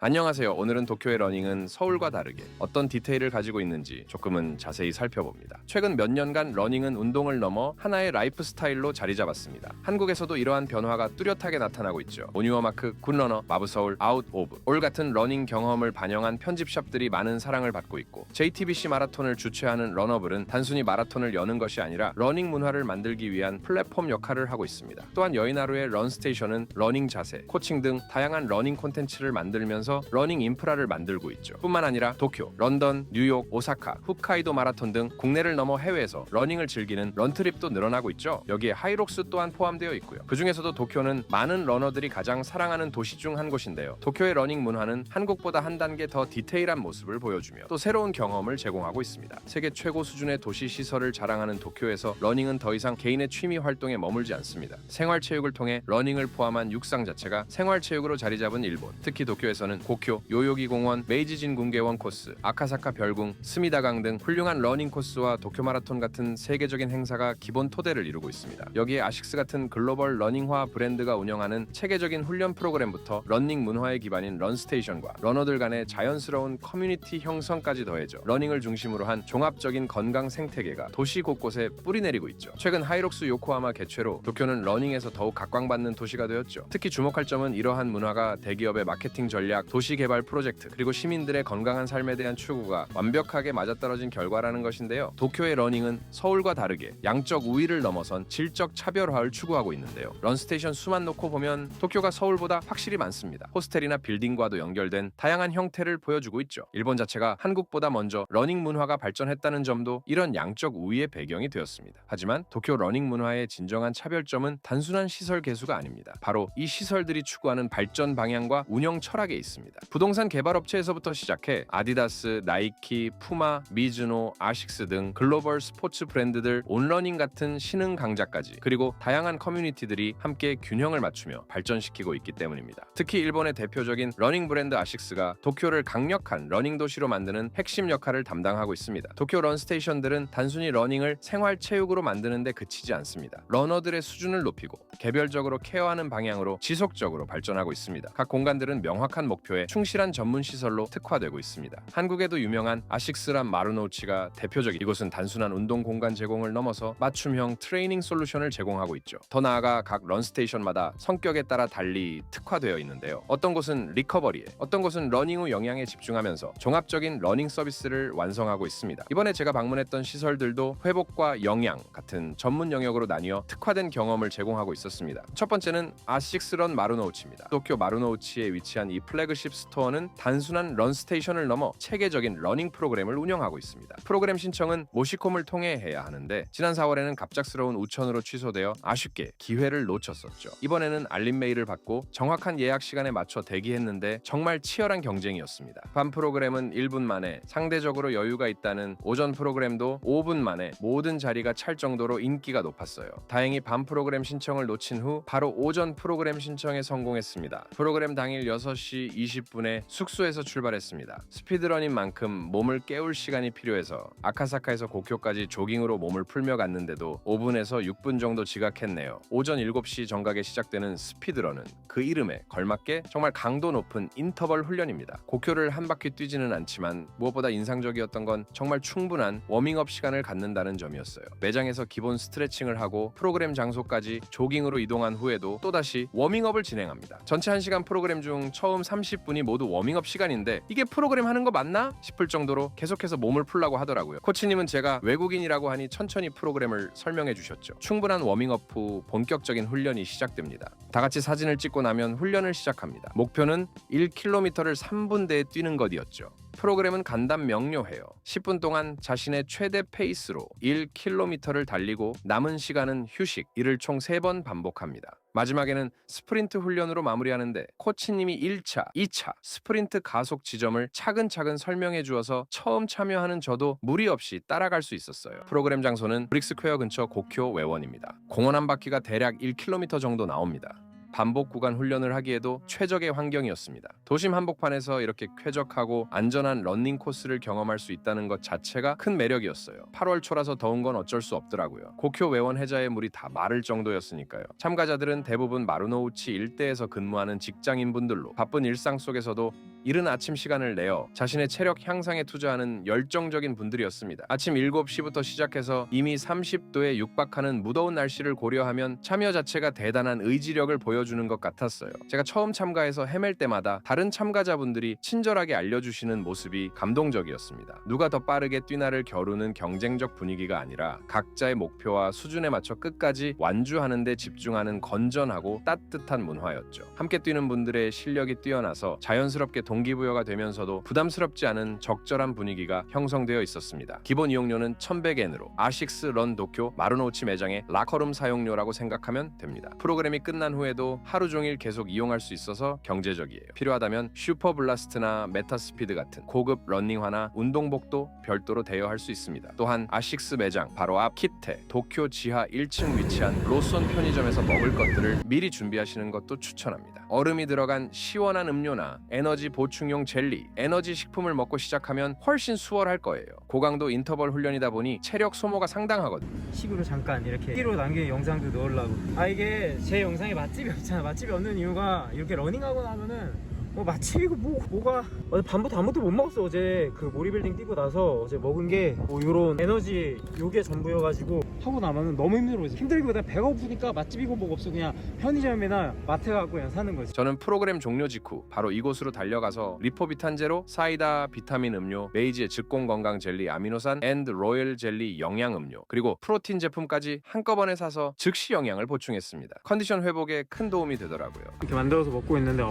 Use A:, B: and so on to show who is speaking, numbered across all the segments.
A: 안녕하세요. 오늘은 도쿄의 러닝은 서울과 다르게 어떤 디테일을 가지고 있는지 조금은 자세히 살펴봅니다. 최근 몇 년간 러닝은 운동을 넘어 하나의 라이프 스타일로 자리 잡았습니다. 한국에서도 이러한 변화가 뚜렷하게 나타나고 있죠. 온유어마크, 굿러너, 마브서울, 아웃 오브 올 같은 러닝 경험을 반영한 편집샵들이 많은 사랑을 받고 있고, JTBC 마라톤을 주최하는 러너블은 단순히 마라톤을 여는 것이 아니라 러닝 문화를 만들기 위한 플랫폼 역할을 하고 있습니다. 또한 여의나루의 런스테이션은 러닝 자세, 코칭 등 다양한 러닝 콘텐츠를 만들면서 러닝 인프라를 만들고 있죠. 뿐만 아니라 도쿄, 런던, 뉴욕, 오사카, 홋카이도 마라톤 등 국내를 넘어 해외에서 러닝을 즐기는 런트립도 늘어나고 있죠. 여기에 하이록스 또한 포함되어 있고요. 그 중에서도 도쿄는 많은 러너들이 가장 사랑하는 도시 중 한 곳인데요. 도쿄의 러닝 문화는 한국보다 한 단계 더 디테일한 모습을 보여주며 또 새로운 경험을 제공하고 있습니다. 세계 최고 수준의 도시 시설을 자랑하는 도쿄에서 러닝은 더 이상 개인의 취미 활동에 머물지 않습니다. 생활체육을 통해 러닝을 포함한 육상 자체가 생활체육으로 자리 잡은 일본. 특히 도쿄에서는 고쿄, 요요기 공원, 메이지진 궁계원 코스, 아카사카 별궁, 스미다강 등 훌륭한 러닝 코스와 도쿄 마라톤 같은 세계적인 행사가 기본 토대를 이루고 있습니다. 여기에 아식스 같은 글로벌 러닝화 브랜드가 운영하는 체계적인 훈련 프로그램부터 러닝 문화의 기반인 런스테이션과 러너들 간의 자연스러운 커뮤니티 형성까지 더해져 러닝을 중심으로 한 종합적인 건강 생태계가 도시 곳곳에 뿌리내리고 있죠. 최근 하이록스 요코하마 개최로 도쿄는 러닝에서 더욱 각광받는 도시가 되었죠. 특히 주목할 점은 이러한 문화가 대기업의 마케팅 전략, 도시 개발 프로젝트, 그리고 시민들의 건강한 삶에 대한 추구가 완벽하게 맞아떨어진 결과라는 것인데요. 도쿄의 러닝은 서울과 다르게 양적 우위를 넘어선 질적 차별화를 추구하고 있는데요. 런스테이션 수만 놓고 보면 도쿄가 서울보다 확실히 많습니다. 호스텔이나 빌딩과도 연결된 다양한 형태를 보여주고 있죠. 일본 자체가 한국보다 먼저 러닝 문화가 발전했다는 점도 이런 양적 우위의 배경이 되었습니다. 하지만 도쿄 러닝 문화의 진정한 차별점은 단순한 시설 개수가 아닙니다. 바로 이 시설들이 추구하는 발전 방향과 운영 철학에 있습니다. 부동산 개발 업체에서부터 시작해 아디다스, 나이키, 푸마, 미즈노, 아식스 등 글로벌 스포츠 브랜드들, 온러닝 같은 신흥 강자까지, 그리고 다양한 커뮤니티들이 함께 균형을 맞추며 발전시키고 있기 때문입니다. 특히 일본의 대표적인 러닝 브랜드 아식스가 도쿄를 강력한 러닝 도시로 만드는 핵심 역할을 담당하고 있습니다. 도쿄 런스테이션들은 단순히 러닝을 생활체육으로 만드는 데 그치지 않습니다. 러너들의 수준을 높이고 개별적으로 케어하는 방향으로 지속적으로 발전하고 있습니다. 각 공간들은 명확한 목표에 충실한 전문 시설로 특화되고 있습니다. 한국에도 유명한 아식스란 마루노우치가 대표적인, 이곳은 단순한 운동 공간 제공을 넘어서 맞춤형 트레이닝 솔루션을 제공하고 있죠. 더 나아가 각 런스테이션마다 성격에 따라 달리 특화되어 있는데요. 어떤 곳은 리커버리에, 어떤 곳은 러닝 후 영양에 집중하면서 종합적인 러닝 서비스를 완성하고 있습니다. 이번에 제가 방문했던 시설들도 회복과 영양 같은 전문 영역으로 나뉘어 특화된 경험을 제공하고 있었습니다. 첫 번째는 아식스런 마루노우치입니다. 도쿄 마루노우치에 위치한 이 플래그십 스토어는 단순한 런스테이션을 넘어 체계적인 러닝 프로그램을 운영하고 있습니다. 프로그램 신청은 모시콤을 통해 해야 하는데 지난 4월에는 갑작스러운 우천으로 취소되어 아쉽게 기회를 놓쳤었죠. 이번에는 알림 메일을 받고 정확한 예약 시간에 맞춰 대기했는데 정말 치열한 경쟁이었습니다. 밤 프로그램은 1분 만에, 상대적으로 여유가 있다는 오전 프로그램도 5분 만에 모든 자리가 찰 정도로 인기가 높았어요. 다행히 밤 프로그램 신청을 놓친 후 바로 오전 프로그램 신청에 성공했습니다. 프로그램 당일 6시 20분에 숙소에서 출발했습니다. 스피드런인 만큼 몸을 깨울 시간이 필요해서 아카사카에서 고쿄까지 조깅으로 몸을 풀며 갔는데도 5분에서 6분 정도 지각했네요. 오전 7시 정각에 시작되는 스피드런은 그 이름에 걸맞게 정말 강도 높은 인터벌 훈련입니다. 고쿄를 한 바퀴 뛰지는 않지만 무엇보다 인상적이었던 건 정말 충분한 워밍업 시간을 갖는다는 점이었어요. 매장에서 기본 스트레칭을 하고 프로그램 장소까지 조깅으로 이동한 후에도 또다시 워밍업을 진행합니다. 전체 1시간 프로그램 중 처음 30분이 모두 워밍업 시간인데 이게 프로그램 하는 거 맞나? 싶을 정도로 계속해서 몸을 풀라고 하더라고요. 코치님은 제가 외국인이라고 하니 천천히 프로그램을 설명해 주셨죠. 충분한 워밍업 후 본격적인 훈련이 시작됩니다. 다 같이 사진을 찍고 나면 훈련을 시작합니다. 목표는 1km를 3분대에 뛰는 것이었죠. 프로그램은 간단 명료해요. 10분 동안 자신의 최대 페이스로 1km를 달리고 남은 시간은 휴식, 이를 총 3번 반복합니다. 마지막에는 스프린트 훈련으로 마무리하는데 코치님이 1차, 2차 스프린트 가속 지점을 차근차근 설명해 주어서 처음 참여하는 저도 무리 없이 따라갈 수 있었어요. 프로그램 장소는 브릭스퀘어 근처 고쿄 외원입니다. 공원 한 바퀴가 대략 1km 정도 나옵니다. 반복 구간 훈련을 하기에도 최적의 환경이었습니다. 도심 한복판에서 이렇게 쾌적하고 안전한 러닝 코스를 경험할 수 있다는 것 자체가 큰 매력이었어요. 8월 초라서 더운 건 어쩔 수 없더라고요. 고쿄 외원 해자의 물이 다 마를 정도였으니까요. 참가자들은 대부분 마루노우치 일대에서 근무하는 직장인분들로 바쁜 일상 속에서도 이른 아침 시간을 내어 자신의 체력 향상에 투자하는 열정적인 분들이었습니다. 아침 7시부터 시작해서 이미 30도에 육박하는 무더운 날씨를 고려하면 참여 자체가 대단한 의지력을 보여주는 것 같았어요. 제가 처음 참가해서 헤맬 때마다 다른 참가자분들이 친절하게 알려주시는 모습이 감동적이었습니다. 누가 더 빠르게 뛰나를 겨루는 경쟁적 분위기가 아니라 각자의 목표와 수준에 맞춰 끝까지 완주하는 데 집중하는 건전하고 따뜻한 문화였죠. 함께 뛰는 분들의 실력이 뛰어나서 자연스럽게 동기부여가 되면서도 부담스럽지 않은 적절한 분위기가 형성되어 있었습니다. 기본 이용료는 1100엔으로 아식스 런 도쿄 마루노우치 매장의 라커룸 사용료라고 생각하면 됩니다. 프로그램이 끝난 후에도 하루 종일 계속 이용할 수 있어서 경제적이에요. 필요하다면 슈퍼블라스트나 메타스피드 같은 고급 러닝화나 운동복도 별도로 대여할 수 있습니다. 또한 아식스 매장 바로 앞 키테 도쿄 지하 1층 위치한 로손 편의점에서 먹을 것들을 미리 준비하시는 것도 추천합니다. 얼음이 들어간 시원한 음료나 에너지 보충용 젤리, 에너지 식품을 먹고 시작하면 훨씬 수월할 거예요. 고강도 인터벌 훈련이다 보니 체력 소모가 상당하거든요.
B: 식으로 잠깐 이렇게 끼로 남긴 영상도 넣으려고. 이게 제 영상에 맛집이 없잖아. 맛집이 없는 이유가 이렇게 러닝하고 나면은 맛집이고 뭐가 어제 밤부터 아무것도 못 먹었어. 어제 그 모리빌딩 뛰고 나서 어제 먹은 게 요런 에너지 요게 전부여가지고 하고 나면은 너무 힘들어. 힘들기보다 배가 고프니까 맛집이고 뭐가 없어. 그냥 편의점이나 마트 가고 그냥 사는 거지.
A: 저는 프로그램 종료 직후 바로 이곳으로 달려가서 리포비탄 제로, 사이다, 비타민 음료, 메이지의 즉공 건강 젤리, 아미노산 앤드 로열 젤리 영양 음료, 그리고 프로틴 제품까지 한꺼번에 사서 즉시 영양을 보충했습니다. 컨디션 회복에 큰 도움이 되더라고요.
B: 이렇게 만들어서 먹고 있는데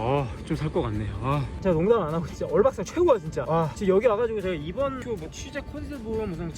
B: 좀 살 것 같네요. 제가 농담 안 하고 진짜 얼박사 최고야 진짜. 지금 여기 와가지고 제가 이번 취재 컨셉으로 무슨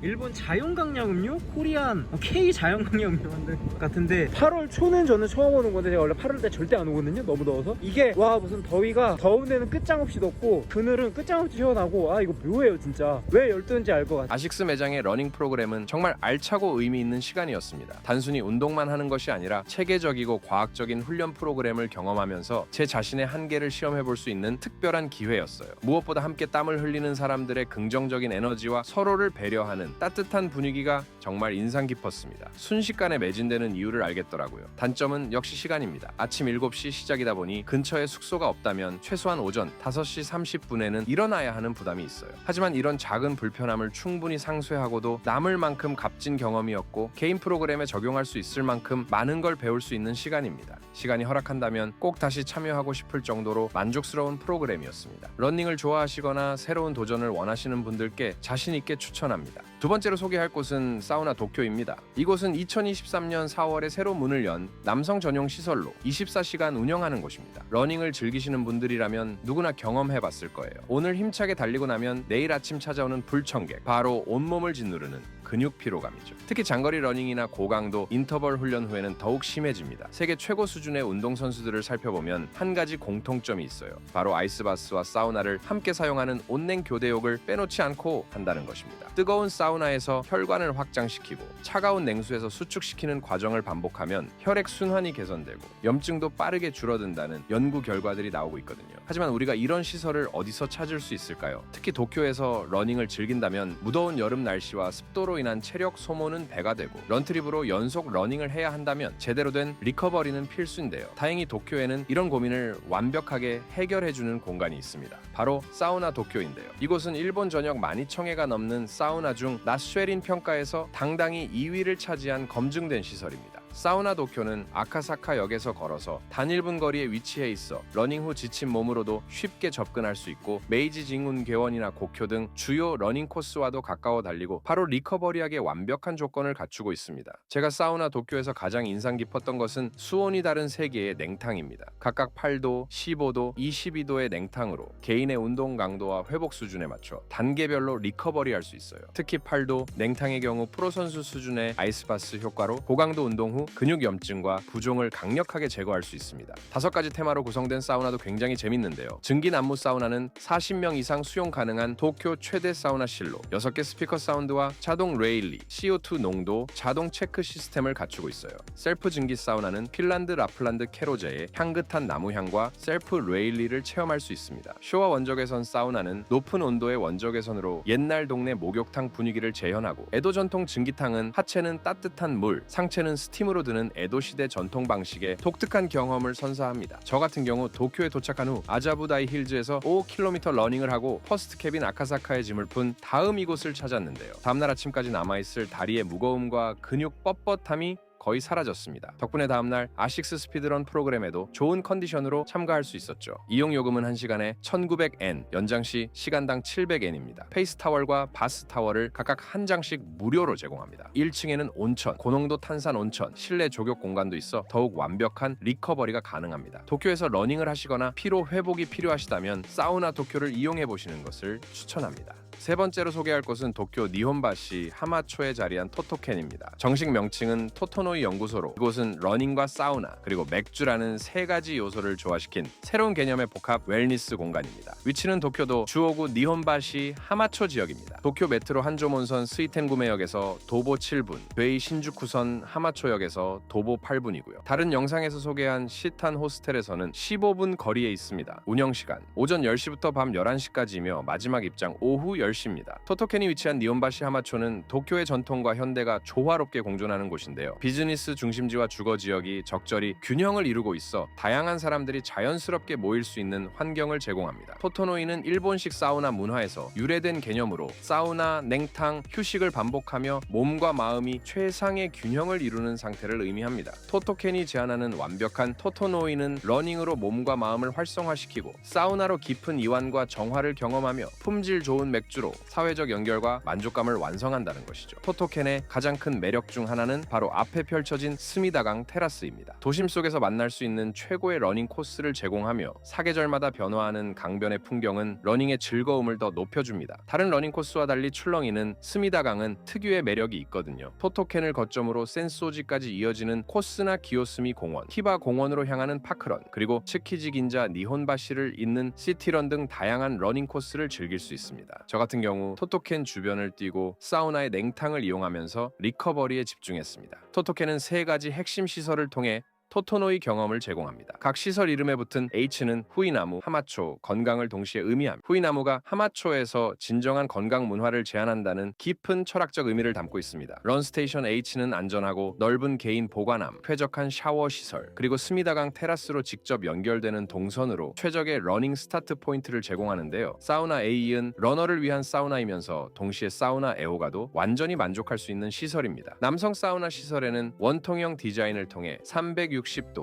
B: 일본 자연강량 음료, 코리안 K 자연강량 음료 만든 것 같은데 8월 초는 저는 처음 오는 건데 제가 원래 8월 때 절대 안 오거든요. 너무 더워서. 이게 무슨 더위가 더운 데는 끝장없이 덥고 그늘은 끝장없이 시원하고 이거 묘해요 진짜. 왜 열도인지 알 것 같아요.
A: 아식스 매장의 러닝 프로그램은 정말 알차고 의미 있는 시간이었습니다. 단순히 운동만 하는 것이 아니라 체계적이고 과학적인 훈련 프로그램을 경험하면서 제 자신의 한계를 시험해 볼 수 있는 특별한 기회였어요. 무엇보다 함께 땀을 흘리는 사람들의 긍정적인 에너지와 서로를 배려하는 따뜻한 분위기가 정말 인상 깊었습니다. 순식간에 매진되는 이유를 알겠더라고요. 단점은 역시 시간입니다. 아침 7시 시작이다 보니 근처에 숙소가 없다면 최소한 오전 5시 30분에는 일어나야 하는 부담이 있어요. 하지만 이런 작은 불편함을 충분히 상쇄하고도 남을 만큼 값진 경험이었고 개인 프로그램에 적용할 수 있을 만큼 많은 걸 배울 수 있는 시간입니다. 시간이 허락한다면 꼭 다시 참여하고 싶을 정도로 만족스러운 프로그램이었습니다. 러닝을 좋아하시거나 새로운 도전을 원하시는 분들께 자신 있게 추천합니다. 두 번째로 소개할 곳은 사우나 도쿄입니다. 이곳은 2023년 4월에 새로 문을 연 남성 전용 시설로 24시간 운영하는 곳입니다. 러닝을 즐기시는 분들이라면 누구나 경험해봤을 거예요. 오늘 힘차게 달리고 나면 내일 아침 찾아오는 불청객, 바로 온몸을 짓누르는 근육 피로감이죠. 특히 장거리 러닝이나 고강도 인터벌 훈련 후에는 더욱 심해집니다. 세계 최고 수준의 운동선수들을 살펴보면 한 가지 공통점이 있어요. 바로 아이스바스와 사우나를 함께 사용하는 온냉 교대욕을 빼놓지 않고 한다는 것입니다. 뜨거운 사우나에서 혈관을 확장시키고 차가운 냉수에서 수축시키는 과정을 반복하면 혈액 순환이 개선되고 염증도 빠르게 줄어든다는 연구 결과들이 나오고 있거든요. 하지만 우리가 이런 시설을 어디서 찾을 수 있을까요? 특히 도쿄에서 러닝을 즐긴다면 무더운 여름 날씨와 습도로 인한 체력 소모는 배가 되고 런트립으로 연속 러닝을 해야 한다면 제대로 된 리커버리는 필수인데요. 다행히 도쿄에는 이런 고민을 완벽하게 해결해주는 공간이 있습니다. 바로 사우나 도쿄인데요. 이곳은 일본 전역 12,000회가 넘는 사우나 중 나쉐린 평가에서 당당히 2위를 차지한 검증된 시설입니다. 사우나 도쿄는 아카사카역에서 걸어서 단 1분 거리에 위치해 있어 러닝 후 지친 몸으로도 쉽게 접근할 수 있고 메이지 징운괴원이나 고쿄 등 주요 러닝 코스와도 가까워 달리고 바로 리커버리하게 완벽한 조건을 갖추고 있습니다. 제가 사우나 도쿄에서 가장 인상 깊었던 것은 수온이 다른 3개의 냉탕입니다. 각각 8도, 15도, 22도의 냉탕으로 개인의 운동 강도와 회복 수준에 맞춰 단계별로 리커버리할 수 있어요. 특히 8도 냉탕의 경우 프로 선수 수준의 아이스바스 효과로 고강도 운동 후 근육 염증과 부종을 강력하게 제거할 수 있습니다. 5가지 테마로 구성된 사우나도 굉장히 재밌는데요. 증기 난무 사우나는 40명 이상 수용 가능한 도쿄 최대 사우나실로 6개 스피커 사운드와 자동 레일리, CO2 농도, 자동 체크 시스템을 갖추고 있어요. 셀프 증기 사우나는 핀란드 라플란드 캐로제의 향긋한 나무향과 셀프 레일리를 체험할 수 있습니다. 쇼와 원적외선 사우나는 높은 온도의 원적외선으로 옛날 동네 목욕탕 분위기를 재현하고 에도 전통 증기탕은 하체는 따뜻한 물, 상체는 스팀으로 손으로 드는 에도 시대 전통 방식의 독특한 경험을 선사합니다. 저 같은 경우 도쿄에 도착한 후 아자부다이 힐즈에서 5km 러닝을 하고 퍼스트 캡인 아카사카에 짐을 푼 다음 이곳을 찾았는데요. 다음날 아침까지 남아있을 다리의 무거움과 근육 뻣뻣함이 거의 사라졌습니다. 덕분에 다음날 아식스 스피드런 프로그램에도 좋은 컨디션으로 참가할 수 있었죠. 이용 요금은 1시간에 1900엔, 연장 시 시간당 700엔입니다. 페이스 타월과 바스 타월을 각각 한 장씩 무료로 제공합니다. 1층에는 온천, 고농도 탄산 온천, 실내 조격 공간도 있어 더욱 완벽한 리커버리가 가능합니다. 도쿄에서 러닝을 하시거나 피로 회복이 필요하시다면 사우나 도쿄를 이용해 보시는 것을 추천합니다. 세 번째로 소개할 곳은 도쿄 니혼바시 하마초에 자리한 토토켄입니다. 정식 명칭은 토토노이 연구소로 이곳은 러닝과 사우나 그리고 맥주라는 세 가지 요소를 조화시킨 새로운 개념의 복합 웰니스 공간입니다. 위치는 도쿄도 주오구 니혼바시 하마초 지역입니다. 도쿄 메트로 한조몬선 스이텐구메역에서 도보 7분, 베이 신주쿠선 하마초역에서 도보 8분이고요. 다른 영상에서 소개한 시탄 호스텔에서는 15분 거리에 있습니다. 운영시간 오전 10시부터 밤 11시까지이며 마지막 입장 오후 10시입니다. 토토켄이 위치한 니혼바시 하마초는 도쿄의 전통과 현대가 조화롭게 공존하는 곳인데요. 비즈니스 중심지와 주거 지역이 적절히 균형을 이루고 있어 다양한 사람들이 자연스럽게 모일 수 있는 환경을 제공합니다. 토토노이는 일본식 사우나 문화에서 유래된 개념으로 사우나, 냉탕, 휴식을 반복하며 몸과 마음이 최상의 균형을 이루는 상태를 의미합니다. 토토켄이 제안하는 완벽한 토토노이는 러닝으로 몸과 마음을 활성화시키고 사우나로 깊은 이완과 정화를 경험하며 품질 좋은 맥주로 사회적 연결과 만족감을 완성한다는 것이죠. 토토켄의 가장 큰 매력 중 하나는 바로 앞에 펼쳐진 스미다강 테라스입니다. 도심 속에서 만날 수 있는 최고의 러닝 코스를 제공하며 사계절마다 변화하는 강변의 풍경은 러닝의 즐거움을 더 높여줍니다. 다른 러닝 코스와 달리 출렁이는 스미다강은 특유의 매력이 있거든요. 토토켄을 거점으로 센소지까지 이어지는 코스나 기요스미 공원, 히바 공원으로 향하는 파크런, 그리고 츠키지 긴자 니혼바시를 잇는 시티런 등 다양한 러닝 코스를 즐길 수 있습니다. 저 같은 경우 토토켄 주변을 뛰고 사우나의 냉탕을 이용하면서 리커버리에 집중했습니다. 토토켄은 세 가지 핵심 시설을 통해 토토노이 경험을 제공합니다. 각 시설 이름에 붙은 H는 후이나무, 하마초, 건강을 동시에 의미합니다. 후이나무가 하마초에서 진정한 건강 문화를 제안한다는 깊은 철학적 의미를 담고 있습니다. 런스테이션 H는 안전하고 넓은 개인 보관함, 쾌적한 샤워 시설, 그리고 스미다강 테라스로 직접 연결되는 동선으로 최적의 러닝 스타트 포인트를 제공하는데요. 사우나 A은 러너를 위한 사우나이면서 동시에 사우나 애호가도 완전히 만족할 수 있는 시설입니다. 남성 사우나 시설에는 원통형 디자인을 통해 360도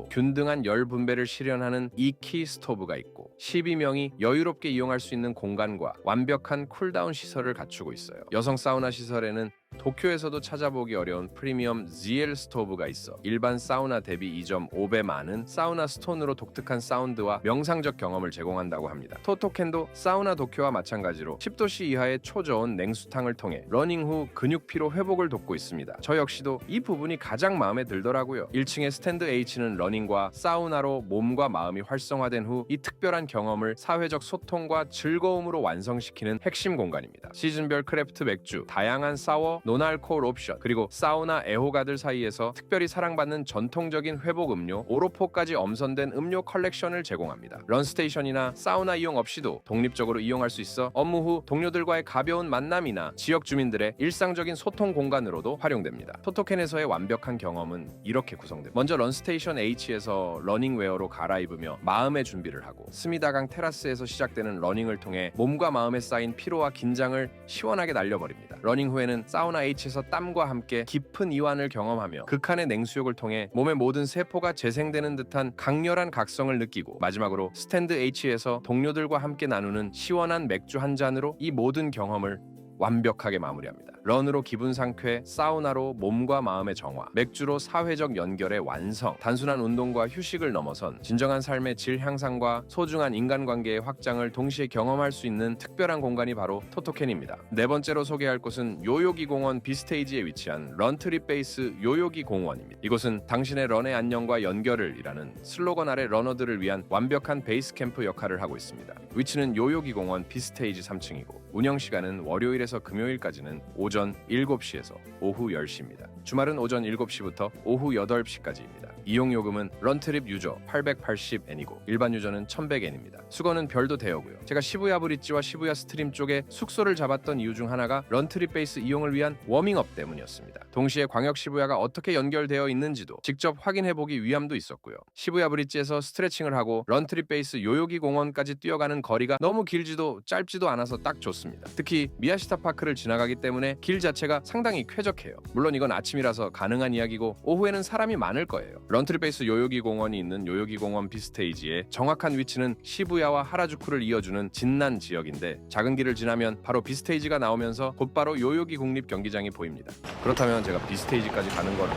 A: 균등한 열 분배를 실현하는 2키 스토브가 있고 12명이 여유롭게 이용할 수 있는 공간과 완벽한 쿨다운 시설을 갖추고 있어요. 여성 사우나 시설에는 도쿄에서도 찾아보기 어려운 프리미엄 ZL 스토브가 있어 일반 사우나 대비 2.5배 많은 사우나 스톤으로 독특한 사운드와 명상적 경험을 제공한다고 합니다. 토토켄도 사우나 도쿄와 마찬가지로 10도씨 이하의 초저온 냉수탕을 통해 러닝 후 근육 피로 회복을 돕고 있습니다. 저 역시도 이 부분이 가장 마음에 들더라고요. 1층의 스탠드 H는 러닝과 사우나로 몸과 마음이 활성화된 후 이 특별한 경험을 사회적 소통과 즐거움으로 완성시키는 핵심 공간입니다. 시즌별 크래프트 맥주, 다양한 사워, 노알코올 옵션, 그리고 사우나 애호가들 사이에서 특별히 사랑받는 전통적인 회복 음료, 오로포까지 엄선된 음료 컬렉션을 제공합니다. 런스테이션이나 사우나 이용 없이도 독립적으로 이용할 수 있어 업무 후 동료들과의 가벼운 만남이나 지역 주민들의 일상적인 소통 공간으로도 활용됩니다. 토토켄에서의 완벽한 경험은 이렇게 구성됩니다. 먼저 런스테이션 H에서 러닝웨어로 갈아입으며 마음의 준비를 하고 스미다강 테라스에서 시작되는 러닝을 통해 몸과 마음에 쌓인 피로와 긴장을 시원하게 날려버립니다. 러닝 후에는 사우나 H에서 땀과 함께 깊은 이완을 경험하며 극한의 냉수욕을 통해 몸의 모든 세포가 재생되는 듯한 강렬한 각성을 느끼고 마지막으로 스탠드 H에서 동료들과 함께 나누는 시원한 맥주 한 잔으로 이 모든 경험을 완벽하게 마무리합니다. 런으로 기분 상쾌, 사우나로 몸과 마음의 정화, 맥주로 사회적 연결의 완성, 단순한 운동과 휴식을 넘어선 진정한 삶의 질 향상과 소중한 인간관계의 확장을 동시에 경험할 수 있는 특별한 공간이 바로 토토켄입니다. 네 번째로 소개할 곳은 요요기 공원 B스테이지에 위치한 런트립 베이스 요요기 공원입니다. 이곳은 당신의 런의 안녕과 연결을 이라는 슬로건 아래 러너들을 위한 완벽한 베이스 캠프 역할을 하고 있습니다. 위치는 요요기 공원 B스테이지 3층이고 운영 시간은 월요일에서 금요일까지는 오전 7시에서 오후 10시입니다. 주말은 오전 7시부터 오후 8시까지입니다. 이용 요금은 런트립 유저 880엔이고 일반 유저는 1100엔입니다. 수거는 별도 대여고요. 제가 시부야 브릿지와 시부야 스트림 쪽에 숙소를 잡았던 이유 중 하나가 런트립 베이스 이용을 위한 워밍업 때문이었습니다. 동시에 광역 시부야가 어떻게 연결되어 있는지도 직접 확인해보기 위함도 있었고요. 시부야 브릿지에서 스트레칭을 하고 런트립 베이스 요요기 공원까지 뛰어가는 거리가 너무 길지도 짧지도 않아서 딱 좋습니다. 특히 미야시타 파크를 지나가기 때문에 길 자체가 상당히 쾌적해요. 물론 이건 아침이라서 가능한 이야기고 오후에는 사람이 많을 거예요. 런트립 베이스 요요기 공원이 있는 요요기 공원 비스테이지의 정확한 위치는 시부야와 하라주쿠를 이어주는 진난 지역인데 작은 길을 지나면 바로 비스테이지가 나오면서 곧바로 요요기 국립 경기장이 보입니다. 그렇다면 제가 비스테이지까지 가는 걸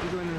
B: 이거는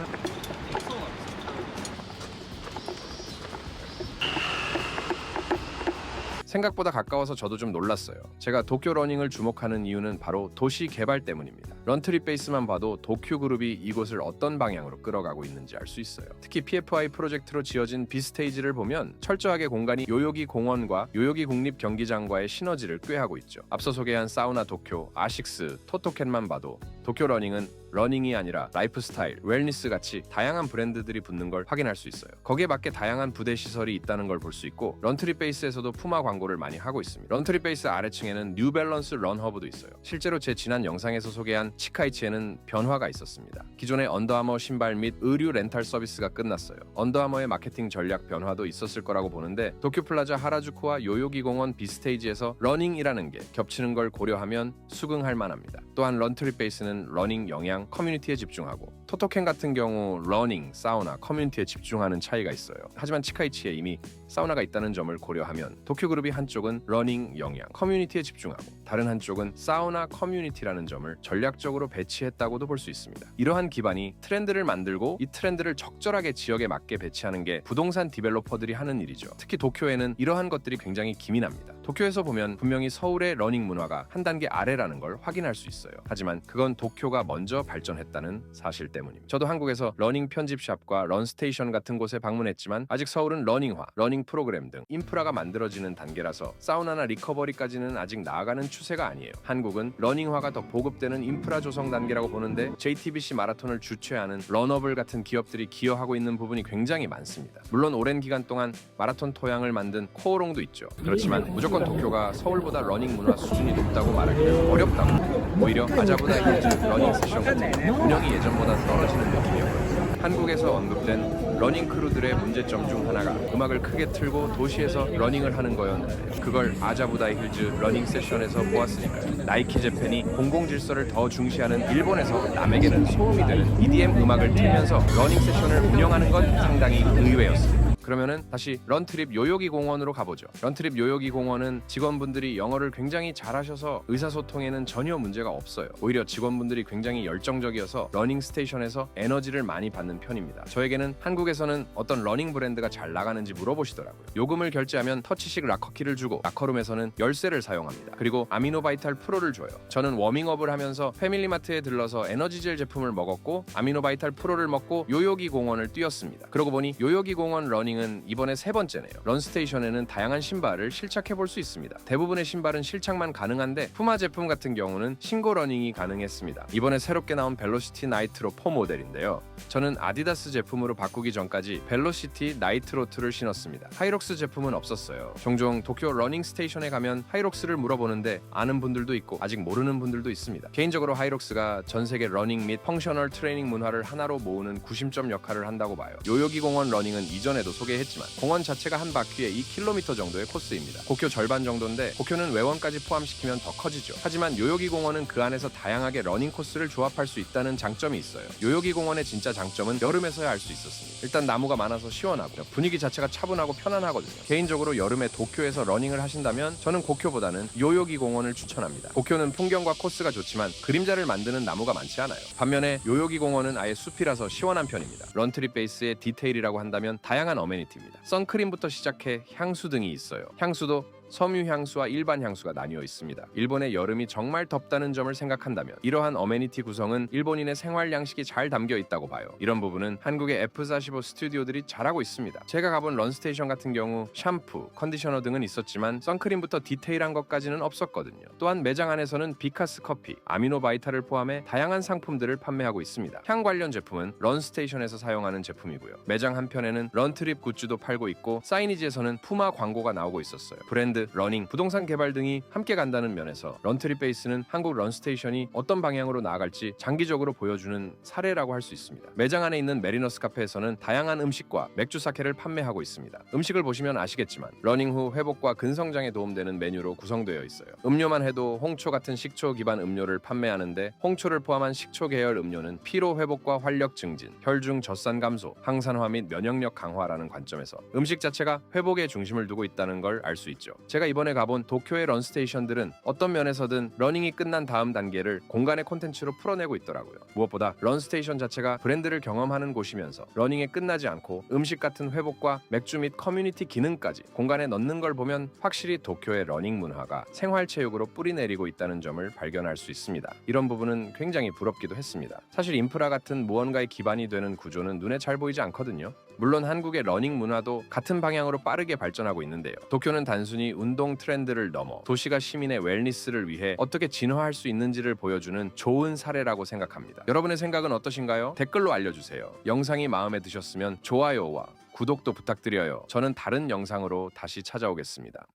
A: 생각보다 가까워서 저도 좀 놀랐어요. 제가 도쿄 러닝을 주목하는 이유는 바로 도시 개발 때문입니다. 런트립 베이스만 봐도 도쿄 그룹이 이곳을 어떤 방향으로 끌어가고 있는지 알 수 있어요. 특히 PFI 프로젝트로 지어진 비스테이지를 보면 철저하게 공간이 요요기 공원과 요요기 국립 경기장과의 시너지를 꾀하고 있죠. 앞서 소개한 사우나 도쿄, 아식스, 토토캔만 봐도 도쿄 러닝은 러닝이 아니라 라이프스타일, 웰니스 같이 다양한 브랜드들이 붙는 걸 확인할 수 있어요. 거기에 맞게 다양한 부대 시설이 있다는 걸 볼 수 있고 런트립 베이스에서도 푸마 광고를 많이 하고 있습니다. 런트립 베이스 아래층에는 뉴밸런스 런허브도 있어요. 실제로 제 지난 영상에서 소개한 치카이치에는 변화가 있었습니다. 기존의 언더아머 신발 및 의류 렌탈 서비스가 끝났어요. 언더아머의 마케팅 전략 변화도 있었을 거라고 보는데 도쿄 플라자 하라주쿠와 요요기 공원 비스테이지에서 러닝이라는 게 겹치는 걸 고려하면 수긍할 만합니다. 또한 런트립 베이스는 러닝 영향 커뮤니티에 집중하고 토토켄 같은 경우 러닝, 사우나, 커뮤니티에 집중하는 차이가 있어요. 하지만 치카이치에 이미 사우나가 있다는 점을 고려하면 도쿄그룹이 한쪽은 러닝 영향, 커뮤니티에 집중하고 다른 한쪽은 사우나 커뮤니티라는 점을 전략적으로 배치했다고도 볼 수 있습니다. 이러한 기반이 트렌드를 만들고 이 트렌드를 적절하게 지역에 맞게 배치하는 게 부동산 디벨로퍼들이 하는 일이죠. 특히 도쿄에는 이러한 것들이 굉장히 기민합니다. 도쿄에서 보면 분명히 서울의 러닝 문화가 한 단계 아래라는 걸 확인할 수 있어요. 하지만 그건 도쿄가 먼저 발전했다는 사실 때문입니다. 저도 한국에서 러닝 편집샵과 런스테이션 같은 곳에 방문했지만 아직 서울은 러닝화, 러닝 프로그램 등 인프라가 만들어지는 단계라서 사우나나 리커버리까지는 아직 나아가는 추세가 아니에요. 한국은 러닝화가 더 보급되는 인프라 조성 단계라고 보는데 JTBC 마라톤을 주최하는 런어블 같은 기업들이 기여하고 있는 부분이 굉장히 많습니다. 물론 오랜 기간 동안 마라톤 토양을 만든 코오롱도 있죠. 그렇지만 무조건 도쿄가 서울보다 러닝 문화 수준이 높다고 말하기는 어렵다고. 오히려 아자부다 힐즈 러닝 세션 같은 운영이 예전보다 떨어지는 느낌이었거든요. 한국에서 언급된 러닝 크루들의 문제점 중 하나가 음악을 크게 틀고 도시에서 러닝을 하는 거였는데 그걸 아자부다이 힐즈 러닝 세션에서 보았으니까요. 나이키 재팬이 공공질서를 더 중시하는 일본에서 남에게는 소음이 되는 EDM 음악을 틀면서 러닝 세션을 운영하는 건 상당히 의외였습니다. 그러면은 다시 런트립 요요기 공원으로 가보죠. 런트립 요요기 공원은 직원분들이 영어를 굉장히 잘하셔서 의사소통에는 전혀 문제가 없어요. 오히려 직원분들이 굉장히 열정적이어서 러닝 스테이션에서 에너지를 많이 받는 편입니다. 저에게는 한국에서는 어떤 러닝 브랜드가 잘 나가는지 물어보시더라고요. 요금을 결제하면 터치식 락커키를 주고 락커룸에서는 열쇠를 사용합니다. 그리고 아미노바이탈 프로를 줘요. 저는 워밍업을 하면서 패밀리마트에 들러서 에너지젤 제품을 먹었고 아미노바이탈 프로를 먹고 요요기 공원을 뛰었습니다. 그러고 보니 요요기 공원 러닝은 이번에 세 번째네요. 런스테이션에는 다양한 신발을 실착해 볼 수 있습니다. 대부분의 신발은 실착만 가능한데 푸마 제품 같은 경우는 신고 러닝이 가능했습니다. 이번에 새롭게 나온 벨로시티 나이트로 4 모델인데요. 저는 아디다스 제품으로 바꾸기 전까지 벨로시티 나이트로 2를 신었습니다. 하이록스 제품은 없었어요. 종종 도쿄 러닝 스테이션에 가면 하이록스를 물어보는데 아는 분들도 있고 아직 모르는 분들도 있습니다. 개인적으로 하이록스가 전 세계 러닝 및 펑셔널 트레이닝 문화를 하나로 모으는 구심점 역할을 한다고 봐요. 요요기 공원 러닝은 이전에도 소개했지만 공원 자체가 한 바퀴에 2km 정도의 코스입니다. 고쿄 절반 정도인데 고쿄는 외원까지 포함시키면 더 커지죠. 하지만 요요기 공원은 그 안에서 다양하게 러닝 코스를 조합할 수 있다는 장점이 있어요. 요요기 공원의 진짜 장점은 여름에서야 알 수 있었습니다. 일단 나무가 많아서 시원하고 분위기 자체가 차분하고 편안하거든요. 개인적으로 여름에 도쿄에서 러닝을 하신다면 저는 고쿄보다는 요요기 공원을 추천합니다. 고쿄는 풍경과 코스가 좋지만 그림자를 만드는 나무가 많지 않아요. 반면에 요요기 공원은 아예 숲이라서 시원한 편입니다. 런트립 베이스의 디테일이라고 한다면 다양한 어메니티입니다. 선크림부터 시작해 향수 등이 있어요. 향수도 섬유 향수와 일반 향수가 나뉘어 있습니다. 일본의 여름이 정말 덥다는 점을 생각한다면 이러한 어메니티 구성은 일본인의 생활 양식이 잘 담겨 있다고 봐요. 이런 부분은 한국의 F45 스튜디오들이 잘하고 있습니다. 제가 가본 런스테이션 같은 경우 샴푸, 컨디셔너 등은 있었지만 선크림부터 디테일한 것까지는 없었거든요. 또한 매장 안에서는 비카스 커피, 아미노 바이탈을 포함해 다양한 상품들을 판매하고 있습니다. 향 관련 제품은 런스테이션에서 사용하는 제품이고요. 매장 한편에는 런트립 굿즈도 팔고 있고 사이니지에서는 푸마 광고가 나오고 있었어요. 브랜드, 러닝, 부동산 개발 등이 함께 간다는 면에서 런트립 베이스는 한국 런스테이션이 어떤 방향으로 나아갈지 장기적으로 보여주는 사례라고 할 수 있습니다. 매장 안에 있는 메리너스 카페에서는 다양한 음식과 맥주 사케를 판매하고 있습니다. 음식을 보시면 아시겠지만 러닝 후 회복과 근성장에 도움되는 메뉴로 구성되어 있어요. 음료만 해도 홍초 같은 식초 기반 음료를 판매하는데 홍초를 포함한 식초 계열 음료는 피로 회복과 활력 증진, 혈중 젖산 감소, 항산화 및 면역력 강화라는 관점에서 음식 자체가 회복에 중심을 두고 있다는 걸 알 수 있죠. 제가 이번에 가본 도쿄의 런스테이션들은 어떤 면에서든 러닝이 끝난 다음 단계를 공간의 콘텐츠로 풀어내고 있더라고요. 무엇보다 런스테이션 자체가 브랜드를 경험하는 곳이면서 러닝에 끝나지 않고 음식 같은 회복과 맥주 및 커뮤니티 기능까지 공간에 넣는 걸 보면 확실히 도쿄의 러닝 문화가 생활체육으로 뿌리내리고 있다는 점을 발견할 수 있습니다. 이런 부분은 굉장히 부럽기도 했습니다. 사실 인프라 같은 무언가의 기반이 되는 구조는 눈에 잘 보이지 않거든요. 물론 한국의 러닝 문화도 같은 방향으로 빠르게 발전하고 있는데요. 도쿄는 단순히 운동 트렌드를 넘어 도시가 시민의 웰니스를 위해 어떻게 진화할 수 있는지를 보여주는 좋은 사례라고 생각합니다. 여러분의 생각은 어떠신가요? 댓글로 알려주세요. 영상이 마음에 드셨으면 좋아요와 구독도 부탁드려요. 저는 다른 영상으로 다시 찾아오겠습니다.